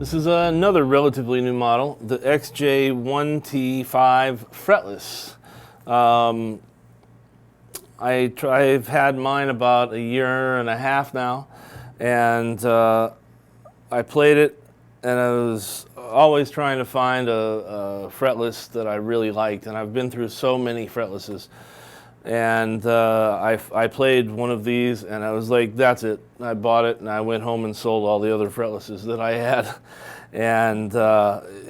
This is another relatively new model, the XJ1T5 fretless. I've had mine about a year and a half now, and I played it, and I was always trying to find a fretless that I really liked, and I've been through so many fretlesses. And I played one of these, and I was like, that's it. I bought it, and I went home and sold all the other fretlesses that I had. And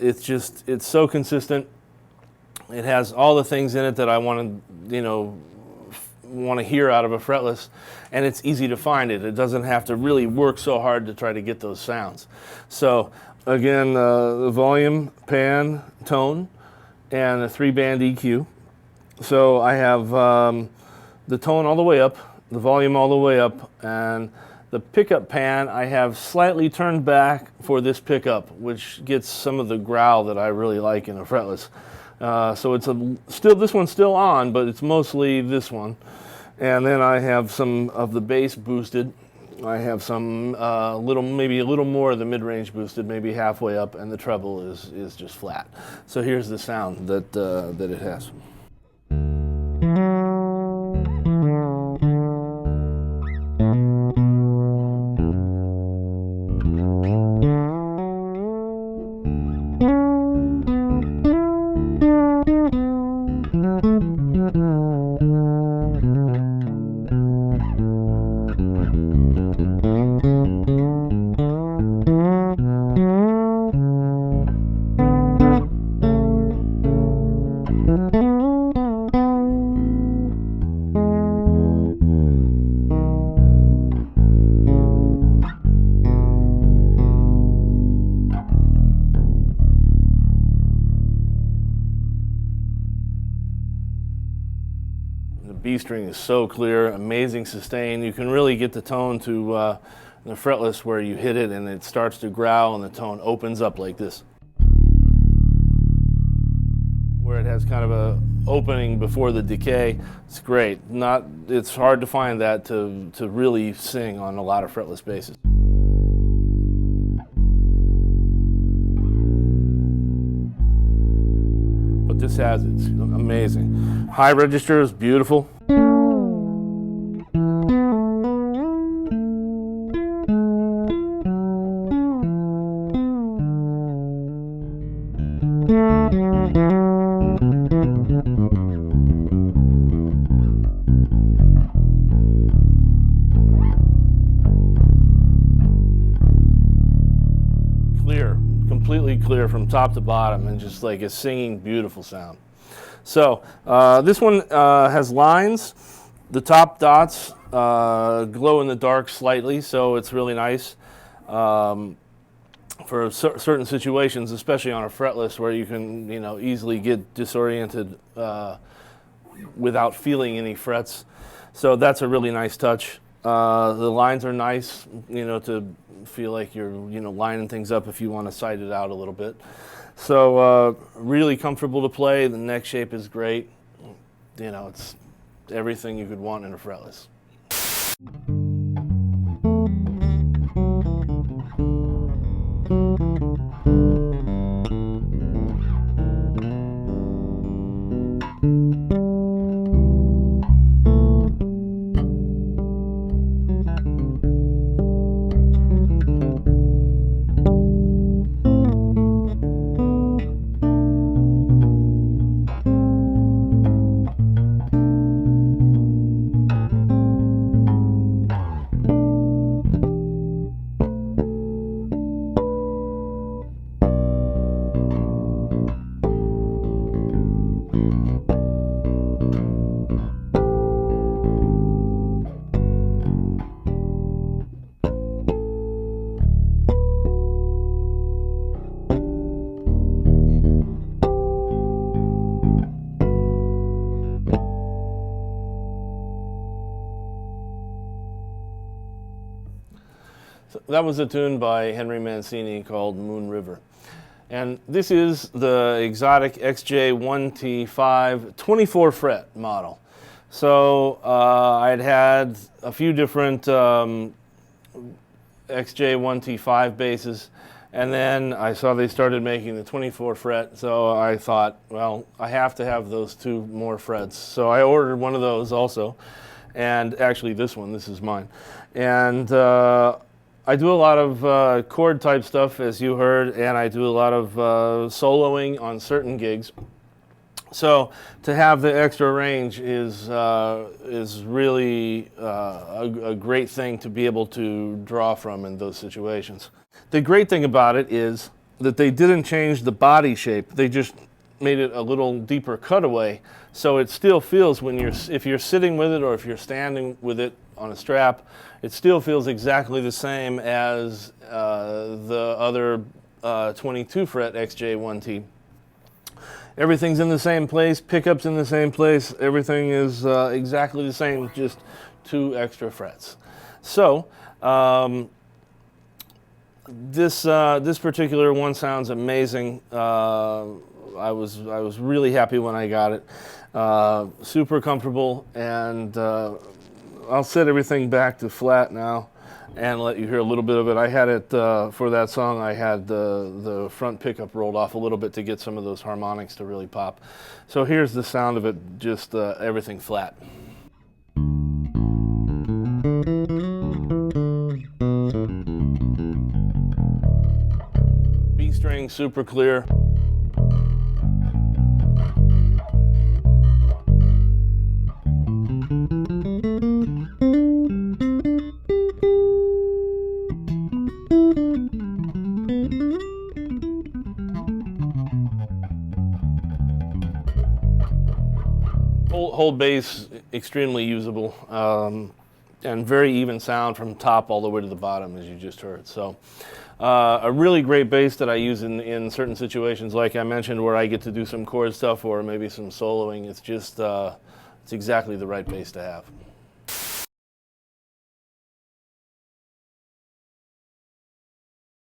it's so consistent. It has all the things in it that I want to hear out of a fretless, and it's easy to find it. It doesn't have to really work so hard to try to get those sounds. So again, the volume, pan, tone, and a 3-band EQ. So I have the tone all the way up, the volume all the way up, and the pickup pan I have slightly turned back for this pickup, which gets some of the growl that I really like in a fretless. So it's this one's still on, but it's mostly this one. And then I have some of the bass boosted. I have some maybe a little more of the mid-range boosted, maybe halfway up, and the treble is just flat. So here's the sound that it has. The B string is so clear, amazing sustain. You can really get the tone to the fretless where you hit it and it starts to growl and the tone opens up like this. Where it has kind of a opening before the decay, it's great. It's hard to find that to really sing on a lot of fretless basses. But this has it. It's amazing. High register is beautiful. Clear, completely clear from top to bottom, and just like a singing, beautiful sound. So this one has lines. The top dots glow in the dark slightly, so it's really nice for certain situations, especially on a fretless where you can easily get disoriented without feeling any frets. So that's a really nice touch. The lines are nice, to feel like you're lining things up if you want to sight it out a little bit. So really comfortable to play. The neck shape is great. It's everything you could want in a fretless. So that was a tune by Henry Mancini called Moon River. And this is the Xotic XJ1T5 24 fret model. So I'd had a few different XJ1T5 basses, And then I saw they started making the 24 fret, so I thought, well, I have to have those 2 more frets. So I ordered one of those also, and actually this is mine. And I do a lot of chord type stuff, as you heard, and I do a lot of soloing on certain gigs. So to have the extra range is really a great thing to be able to draw from in those situations. The great thing about it is that they didn't change the body shape. They just made it a little deeper cutaway, so it still feels if you're sitting with it or if you're standing with it on a strap, it still feels exactly the same as the other 22 fret XJ1T. Everything's in the same place, pickups in the same place, everything is exactly the same, just 2 extra frets. So this particular one sounds amazing. I was really happy when I got it. Super comfortable, and I'll set everything back to flat now and let you hear a little bit of it. I had it for that song. I had the front pickup rolled off a little bit to get some of those harmonics to really pop. So here's the sound of it, just everything flat. B string super clear. Whole bass extremely usable, and very even sound from top all the way to the bottom, as you just heard. So a really great bass that I use in certain situations, like I mentioned, where I get to do some chord stuff or maybe some soloing. It's just it's exactly the right bass to have.